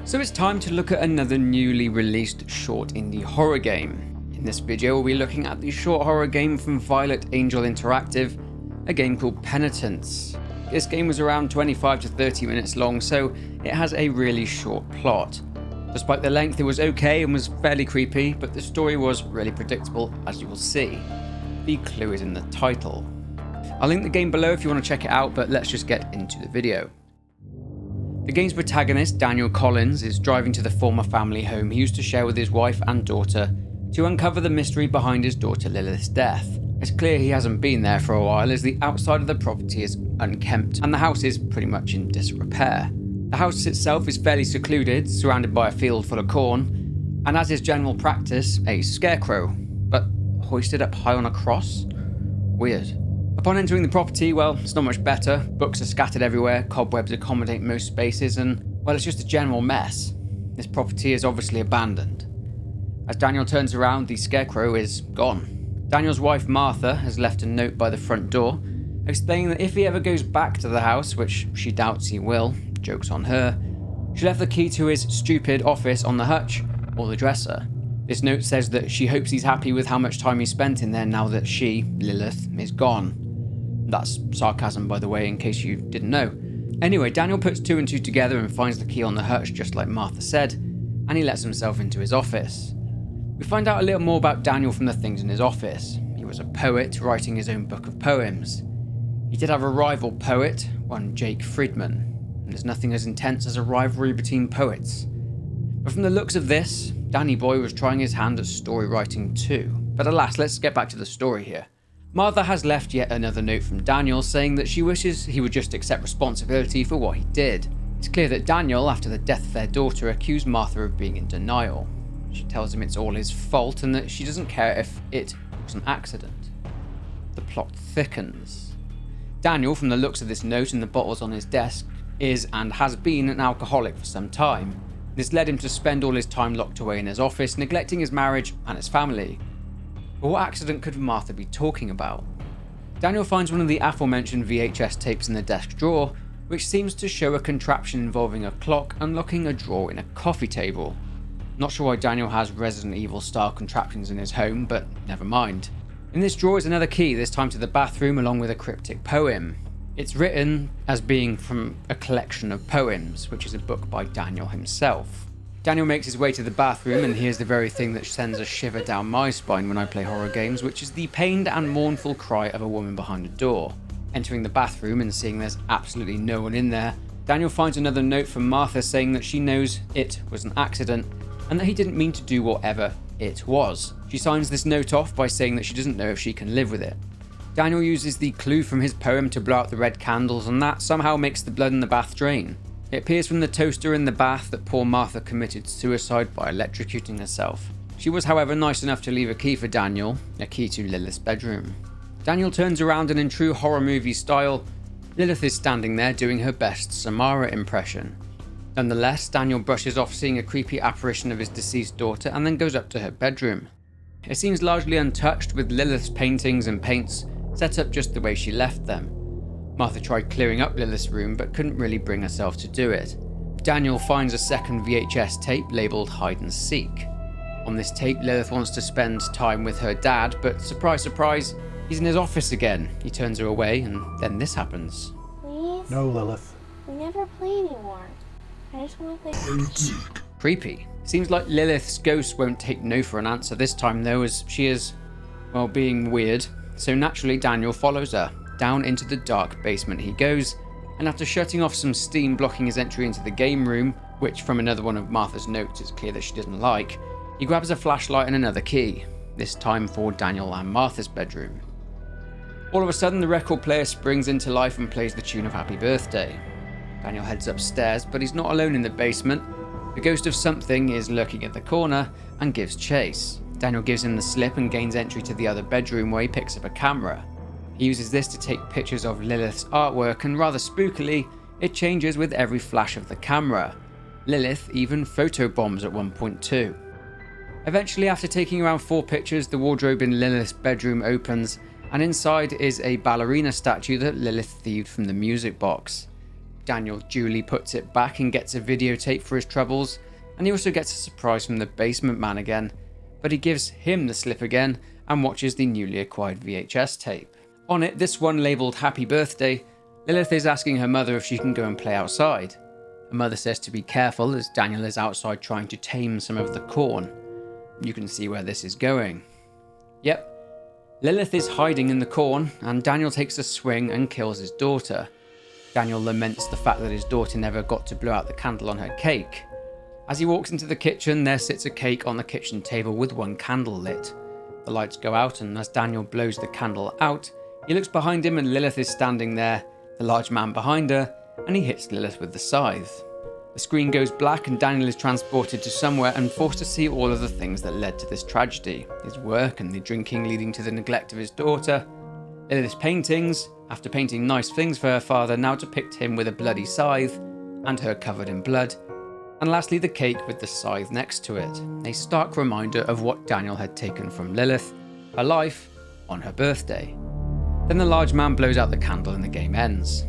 So it's time to look at another newly released short indie horror game. In this video we'll be looking at the short horror game from Violet Angel Interactive, a game called Penitence. This game was around 25 to 30 minutes long, so it has a really short plot. Despite the length, it was okay and was fairly creepy, but the story was really predictable, as you will see. The clue is in the title. I'll link the game below if you want to check it out, but let's just get into the video. The game's protagonist, Daniel Collins, is driving to the former family home he used to share with his wife and daughter to uncover the mystery behind his daughter Lilith's death. It's clear he hasn't been there for a while, as the outside of the property is unkempt and the house is pretty much in disrepair. The house itself is fairly secluded, surrounded by a field full of corn, and as is general practice, a scarecrow, but hoisted up high on a cross? Weird. Upon entering the property, well, it's not much better. Books are scattered everywhere, cobwebs accommodate most spaces, and, well, it's just a general mess. This property is obviously abandoned. As Daniel turns around, the scarecrow is gone. Daniel's wife, Martha, has left a note by the front door, explaining that if he ever goes back to the house, which she doubts he will, joke's on her, she left the key to his stupid office on the hutch, or the dresser. This note says that she hopes he's happy with how much time he spent in there now that she, Lilith, is gone. That's sarcasm, by the way, in case you didn't know. Anyway, Daniel puts two and two together and finds the key on the hutch, just like Martha said, and he lets himself into his office. We find out a little more about Daniel from the things in his office. He was a poet, writing his own book of poems. He did have a rival poet, one Jake Friedman, and there's nothing as intense as a rivalry between poets. But from the looks of this, Danny Boy was trying his hand at story writing too. But alas, let's get back to the story here. Martha has left yet another note from Daniel saying that she wishes he would just accept responsibility for what he did. It's clear that Daniel, after the death of their daughter, accused Martha of being in denial. She tells him it's all his fault and that she doesn't care if it was an accident. The plot thickens. Daniel, from the looks of this note and the bottles on his desk, is and has been an alcoholic for some time. This led him to spend all his time locked away in his office, neglecting his marriage and his family. But what accident could Martha be talking about? Daniel finds one of the aforementioned VHS tapes in the desk drawer, which seems to show a contraption involving a clock unlocking a drawer in a coffee table. Not sure why Daniel has Resident Evil style contraptions in his home, but never mind. In this drawer is another key, this time to the bathroom, along with a cryptic poem. It's written as being from a collection of poems, which is a book by Daniel himself. Daniel makes his way to the bathroom and hears the very thing that sends a shiver down my spine when I play horror games, which is the pained and mournful cry of a woman behind a door. Entering the bathroom and seeing there's absolutely no one in there, Daniel finds another note from Martha saying that she knows it was an accident and that he didn't mean to do whatever it was. She signs this note off by saying that she doesn't know if she can live with it. Daniel uses the clue from his poem to blow out the red candles, and that somehow makes the blood in the bath drain. It appears from the toaster in the bath that poor Martha committed suicide by electrocuting herself. She was, however, nice enough to leave a key for Daniel, a key to Lilith's bedroom. Daniel turns around and in true horror movie style, Lilith is standing there doing her best Samara impression. Nonetheless, Daniel brushes off seeing a creepy apparition of his deceased daughter and then goes up to her bedroom. It seems largely untouched, with Lilith's paintings and paints set up just the way she left them. Martha tried clearing up Lilith's room but couldn't really bring herself to do it. Daniel finds a second VHS tape labelled Hide and Seek. On this tape, Lilith wants to spend time with her dad, but surprise, surprise, he's in his office again. He turns her away and then this happens. Please? No, Lilith. We never play anymore. I just want to play. Creepy. Seems like Lilith's ghost won't take no for an answer this time though, as she is, well, being weird. So naturally Daniel follows her. Down into the dark basement he goes, and after shutting off some steam blocking his entry into the game room, which from another one of Martha's notes is clear that she doesn't like, he grabs a flashlight and another key, this time for Daniel and Martha's bedroom. All of a sudden the record player springs into life and plays the tune of Happy Birthday. Daniel heads upstairs, but he's not alone in the basement. The ghost of something is lurking at the corner and gives chase. Daniel gives him the slip and gains entry to the other bedroom where he picks up a camera. He uses this to take pictures of Lilith's artwork, and rather spookily, it changes with every flash of the camera. Lilith even photobombs at one point too. Eventually, after taking around 4 pictures, the wardrobe in Lilith's bedroom opens, and inside is a ballerina statue that Lilith thieved from the music box. Daniel duly puts it back and gets a videotape for his troubles, and he also gets a surprise from the basement man again, but he gives him the slip again and watches the newly acquired VHS tape. On it, this one labelled Happy Birthday, Lilith is asking her mother if she can go and play outside. Her mother says to be careful as Daniel is outside trying to tame some of the corn. You can see where this is going. Yep, Lilith is hiding in the corn and Daniel takes a swing and kills his daughter. Daniel laments the fact that his daughter never got to blow out the candle on her cake. As he walks into the kitchen, there sits a cake on the kitchen table with one candle lit. The lights go out, and as Daniel blows the candle out, he looks behind him and Lilith is standing there, the large man behind her, and he hits Lilith with the scythe. The screen goes black and Daniel is transported to somewhere and forced to see all of the things that led to this tragedy. His work and the drinking leading to the neglect of his daughter. Lilith's paintings, after painting nice things for her father, now depict him with a bloody scythe, and her covered in blood. And lastly, the cake with the scythe next to it, a stark reminder of what Daniel had taken from Lilith, her life, on her birthday. Then the large man blows out the candle and the game ends.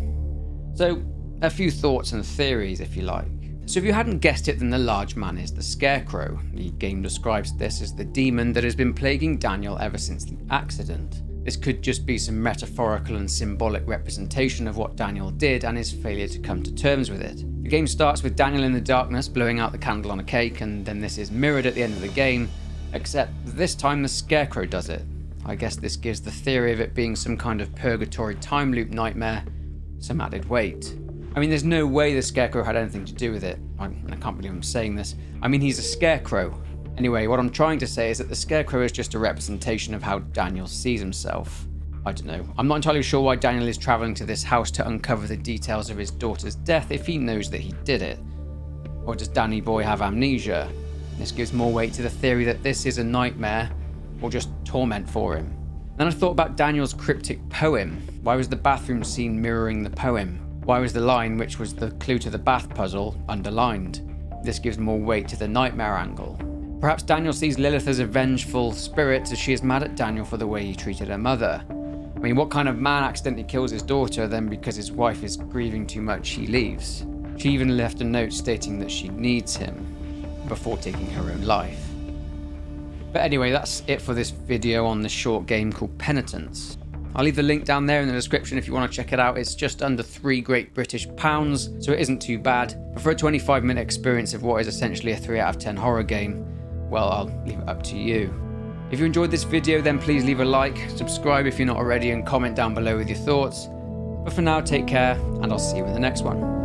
So, a few thoughts and theories if you like. So if you hadn't guessed it, then the large man is the Scarecrow. The game describes this as the demon that has been plaguing Daniel ever since the accident. This could just be some metaphorical and symbolic representation of what Daniel did and his failure to come to terms with it. The game starts with Daniel in the darkness blowing out the candle on a cake, and then this is mirrored at the end of the game, except this time the Scarecrow does it. I guess this gives the theory of it being some kind of purgatory time loop nightmare some added weight. I mean, there's no way the Scarecrow had anything to do with it. I can't believe I'm saying this. I mean, he's a scarecrow. Anyway, what I'm trying to say is that the Scarecrow is just a representation of how Daniel sees himself. I don't know. I'm not entirely sure why Daniel is travelling to this house to uncover the details of his daughter's death if he knows that he did it. Or does Danny Boy have amnesia? This gives more weight to the theory that this is a nightmare or just torment for him. Then I thought about Daniel's cryptic poem. Why was the bathroom scene mirroring the poem? Why was the line, which was the clue to the bath puzzle, underlined? This gives more weight to the nightmare angle. Perhaps Daniel sees Lilith as a vengeful spirit as she is mad at Daniel for the way he treated her mother. I mean, what kind of man accidentally kills his daughter, then because his wife is grieving too much he leaves? She even left a note stating that she needs him before taking her own life. But anyway, that's it for this video on this short game called Penitence. I'll leave the link down there in the description if you want to check it out. It's just under £3 Great British, so it isn't too bad. But for a 25-minute experience of what is essentially a 3 out of 10 horror game, well, I'll leave it up to you. If you enjoyed this video, then please leave a like, subscribe if you're not already, and comment down below with your thoughts. But for now, take care, and I'll see you in the next one.